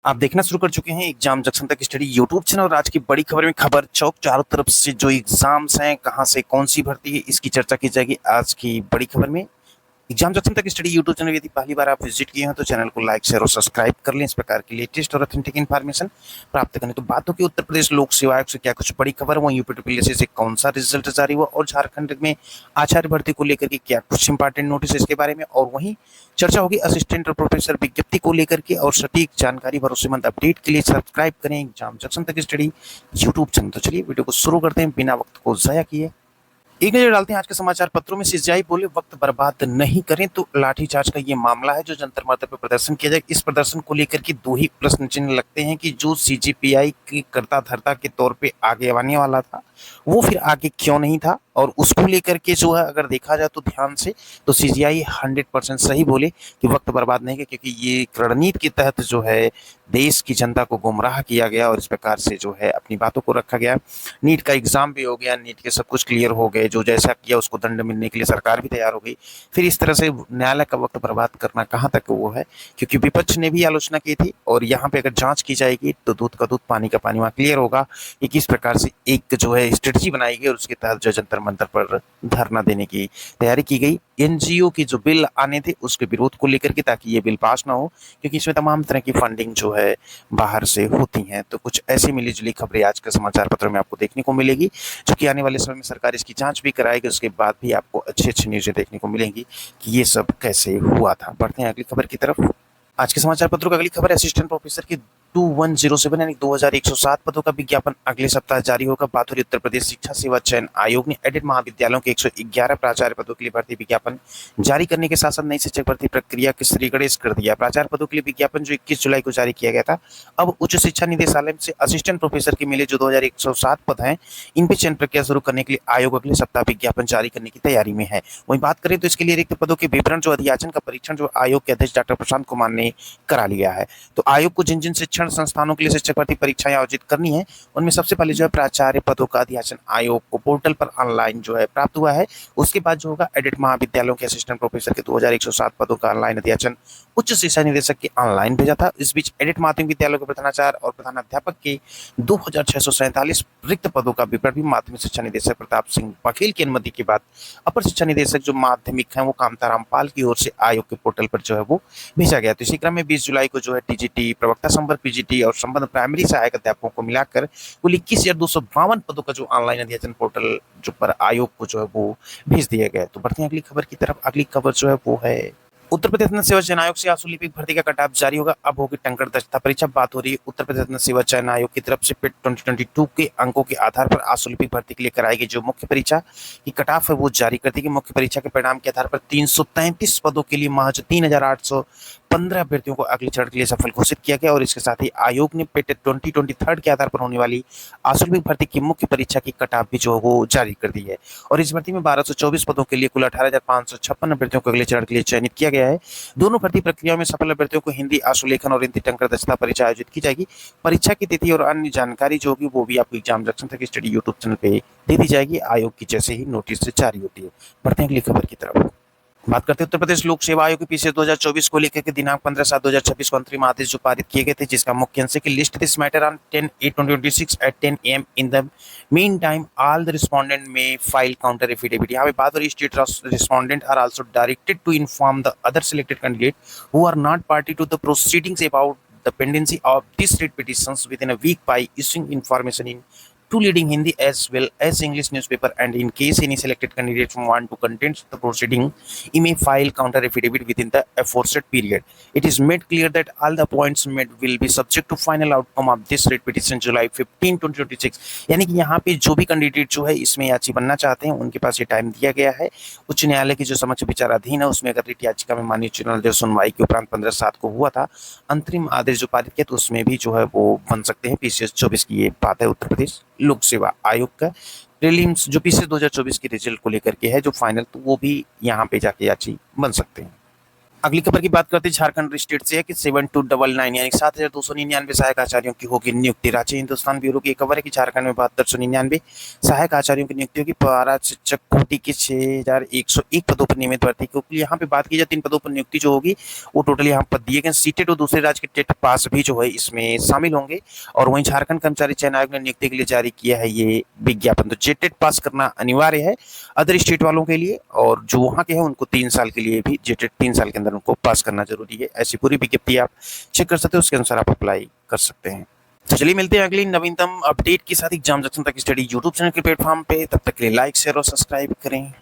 आप देखना शुरू कर चुके हैं एग्जाम जंक्शन तक स्टडी यूट्यूब चैनल और आज की बड़ी खबर में खबर चौक चारों तरफ से जो एग्जाम्स हैं कहां से कौन सी भर्ती है इसकी चर्चा की जाएगी आज की बड़ी खबर में। एग्जाम जंक्शन तक स्टडी यूट्यूब चैनल यदि पहली बार आप विजिट किए हैं तो चैनल को लाइक शेयर और सब्सक्राइब कर लें इस प्रकार की लेटेस्ट और ऑथेंटिक इन्फॉर्मेशन प्राप्त करने। तो बात हो कि उत्तर प्रदेश लोक सेवा आयोग से क्या कुछ बड़ी खबर है, वहीं यूपीपीएससी से कौन सा रिजल्ट जारी हुआ और झारखंड में आचार्य भर्ती को लेकर के क्या कुछ इंपॉर्टेंट नोटिस इसके बारे में, और वहीं चर्चा होगी असिस्टेंट और प्रोफेसर विज्ञप्ति को लेकर के। और सटीक जानकारी भरोसेमंद अपडेट के लिए सब्सक्राइब करें एग्जाम जंक्शन तक स्टडी यूट्यूब चैनल। तो चलिए वीडियो को शुरू करते हैं बिना वक्त को जाया किए। एक नजर डालते हैं आज के समाचार पत्रों में। सीजीआई बोले वक्त बर्बाद नहीं करें, तो लाठीचार्ज का ये मामला है जो जंतर मंतर पर प्रदर्शन किया जाए। इस प्रदर्शन को लेकर के दो ही प्रश्न चिन्ह लगते हैं कि जो सीजीपीआई की कर्ता धर्ता के तौर पे आगे आने वाला था वो फिर आगे क्यों नहीं था, और उसको लेकर के जो है अगर देखा जाए तो ध्यान से तो सीजीआई 100% सही बोले कि वक्त बर्बाद नहीं किया, क्योंकि ये रणनीति के तहत जो है देश की जनता को गुमराह किया गया और इस प्रकार से जो है अपनी बातों को रखा गया। नीट का एग्जाम भी हो गया, नीट के सब कुछ क्लियर हो गए, जो जैसा किया उसको दंड मिलने के लिए सरकार भी तैयार हो गई। फिर इस तरह से न्यायालय का वक्त बर्बाद करना कहाँ तक वो है, क्योंकि विपक्ष ने भी आलोचना की थी और यहाँ पे अगर जांच की जाएगी तो दूध का दूध पानी का पानी वहाँ क्लियर होगा कि किस प्रकार से एक जो है स्ट्रेटजी बनाई गई और उसके तहत जो जंतर मंतर पर धरना देने की तैयारी की गई। एनजीओ की जो बिल आने थे उसके विरोध को लेकर के, ताकि ये बिल पास ना हो, क्योंकि इसमें तमाम तरह की फंडिंग जो है बाहर से होती हैं। तो कुछ ऐसी मिली जुली खबरें आज के समाचार पत्रों में आपको देखने को मिलेगी, जो कि आने वाले समय में सरकार इसकी जांच भी कराएगी, उसके बाद भी आपको अच्छी अच्छी न्यूज़ें देखने को मिलेंगी कि ये सब कैसे हुआ था। बढ़ते हैं अगली खबर की तरफ। आज के समाचार पत्रों की अगली खबर असिस्टेंट प्रोफेसर की 2107 यानी 2107 पदों का विज्ञापन अगले सप्ताह जारी होगा। बात हो रही उत्तर प्रदेश शिक्षा सेवा चयन आयोग ने एडेड महाविद्यालयों के 111 प्राचार्य पदों के लिए भर्ती विज्ञापन जारी करने के साथ साथ नई शिक्षक भर्ती प्रक्रिया के श्रीगणेश कर दिया। प्राचार्य पदों के लिए विज्ञापन जो 21 जुलाई को जारी किया गया था, अब उच्च शिक्षा निदेशालय से असिस्टेंट प्रोफेसर के मिले जो 2107 पद हैं, इन पर चयन प्रक्रिया शुरू करने के लिए आयोग अगले सप्ताह विज्ञापन जारी करने की तैयारी में है। वहीं बात करें तो इसके लिए रिक्त पदों के विवरण जो अधियाचन का परीक्षण जो आयोग के अध्यक्ष डॉक्टर प्रशांत कुमार ने करा लिया है। तो आयोग को जिन जिन शिक्षण संस्थानों के लिए शिक्षक भर्ती परीक्षाएं आयोजित करनी है उनमें सबसे पहले जो है प्राचार्य पदों का अधियाचन आयोग को पोर्टल पर ऑनलाइन जो है प्राप्त हुआ है। उसके बाद जो होगा एडेड महाविद्यालयों के असिस्टेंट प्रोफेसर के 2107 पदों का ऑनलाइन अधियाचन उच्च शिक्षा निदेशक के ऑनलाइन भेजा था। इस बीच एडेड माध्यमिक विद्यालयों के प्रधानाचार्य और प्रधानाध्यापक के 2647 रिक्त पदों का विवरण भी माध्यमिक शिक्षा निदेशक प्रताप सिंह बघेल की अनुमति के बाद अपर शिक्षा निदेशक जो माध्यमिक है वो कामताराम पाल की ओर से आयोग के पोर्टल पर जो है वो भेजा गया। तो इसी क्रम में 20 जुलाई को जो है टीजीटी प्रवक्ता संवर्ग पीजीटी और संबंध प्राइमरी सहायक अध्यापकों को मिलाकर कुल 21,252 पदों का जो ऑनलाइन अधियाचन पोर्टल जो पर आयोग को जो है वो भेज दिया गया। तो बढ़ते हैं अगली खबर की तरफ। अगली खबर जो है वो है उत्तर प्रदेश सेवा चयन आयोग से आशुलिपिक भर्ती का कट ऑफ जारी होगा। अब होगी टंकण दक्षता परीक्षा। बात हो रही है उत्तर प्रदेश सेवा चयन आयोग की तरफ से पेट 2022 के अंकों के आधार पर आशुलिपिक भर्ती के लिए कराई गई जो मुख्य परीक्षा की कट ऑफ है वो जारी कर दी गई। मुख्य परीक्षा के परिणाम के आधार पर 333 पदों के लिए महज 3,815 अभ्यर्थियों को अगले चरण के लिए सफल घोषित किया गया। और इसके साथ ही आयोग ने पेट 2023 के आधार पर होने वाली आशुलिपिक भर्ती की मुख्य परीक्षा की कट ऑफ भी जो वो जारी कर दी है। और इस भर्ती में 1224 पदों के लिए कुल 18,556 अभ्यर्थियों को अगले चरण के लिए चयनित किया गया है। दोनों भर्ती प्रक्रियाओं में सफल अभ्यर्थियों को हिंदी आशुलेखन और हिंदी टंकण दक्षता परीक्षा आयोजित की जाएगी। परीक्षा की तिथि और अन्य जानकारी जो होगी वो भी आपको एग्जाम जंक्शन तक स्टडी यूट्यूब चैनल पे दे दी जाएगी आयोग की जैसे ही नोटिस जारी होती है। बढ़ते हैं अगली खबर की तरफ। बात करते हैं उत्तर प्रदेश लोक सेवा आयोग के पीछे 2024 को लेकर के दिनांक 15/7/2026 को अंतरिम आदेश जो पारित किए गए थे, जिसका मुख्य अंश की list this matter on 10/8/2026 at 10 AM in the mean time all the respondent में फाइल काउंटर एफिडेविट। यहाँ पे बात हो रही state respondent are also directed to inform the other selected candidate who are not party to the proceedings about the pendency of these state petitions within a week by issuing information in two leading Hindi as well as English newspaper, and in case any selected candidate want to contest the proceeding, he may file counter affidavit within the aforesaid period. It is made clear that all the points made will be subject to final outcome of this writ petition July 15, 2026। यानी कि यहाँ पे जो भी candidate जो है इसमें याची बनना चाहते हैं उनके पास ये टाइम दिया गया है। उच्च न्यायालय की जो समक्ष विचाराधीन है उसमें अगर रिट याचिका में माननीय उच्च न्यायालय सुनवाई के उपरांत 15/7 को हुआ था अंतरिम आदेश जो पारित किया, तो उसमें भी जो है वो बन सकते हैं। पीसीएस 24 की ये बात है उत्तर प्रदेश लोक सेवा आयोग का। प्रीलिम्स जो पीसीएस 2024 के रिजल्ट को लेकर के है जो फाइनल, तो वो भी यहाँ पे जाके याची बन सकते हैं। अगली खबर की बात करते हैं झारखंड स्टेट से है कि 7299 यानी 7299 सहायक आचार्यों की होगी नियुक्ति। रांची हिंदुस्तान ब्यूरो की एक खबर है कि झारखंड में 7299 सहायक आचार्यों की नियुक्ति होगी। पारा शिक्षक कोटि के 6101 पदों पर नियमित भर्ती, क्योंकि यहाँ पे बात की जाए 3 पदों पर नियुक्ति जो होगी वो टोटल यहाँ पर दिए गए। सीटेट और दूसरे राज्य के टेट पास भी जो है इसमें शामिल होंगे। और वहीं झारखंड कर्मचारी चयन आयोग ने नियुक्ति के लिए जारी किया है ये विज्ञापन। तो जेटेट पास करना अनिवार्य है अदर स्टेट वालों के लिए, और जो वहाँ के हैं उनको 3 साल के लिए भी जेटेट 3 साल के अंदर उनको पास करना जरूरी है। ऐसी पूरी विज्ञप्ति आप चेक कर सकते हो, उसके अनुसार आप अप्लाई कर सकते हैं। तो चलिए मिलते हैं अगली नवीनतम अपडेट के साथ एग्जाम जंक्शन तक स्टडी यूट्यूब चैनल के प्लेटफॉर्म पे। तब तक के लिए लाइक शेयर और सब्सक्राइब करें।